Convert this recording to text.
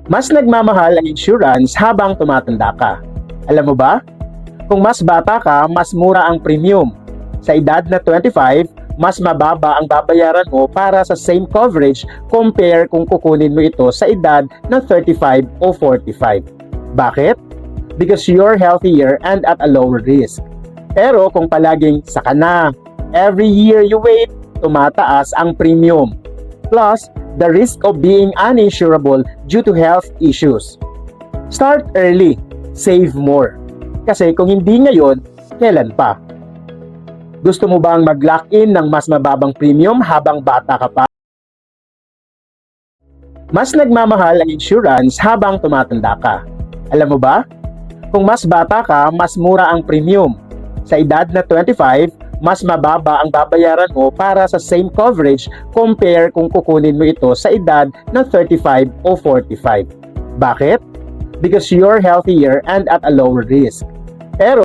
Mas nagmamahal ang insurance habang tumatanda ka. Alam mo ba? Kung mas bata ka, mas mura ang premium. Sa edad na 25, mas mababa ang babayaran mo para sa same coverage compare kung kukunin mo ito sa edad ng 35 o 45. Bakit? Because you're healthier and at a lower risk. Pero kung palaging saka na, every year you wait, tumataas ang premium. Plus, the risk of being uninsurable due to health issues. Start early, save more. Kasi kung hindi ngayon, kailan pa? Gusto mo bang mag-lock in ng mas mababang premium habang bata ka pa? Mas nagmamahal ang insurance habang tumatanda ka. Alam mo ba? Kung mas bata ka, mas mura ang premium. Sa edad na 25, mas mababa ang babayaran mo para sa same coverage compare kung kukunin mo ito sa edad ng 35 o 45. Bakit? Because you're healthier and at a lower risk. Pero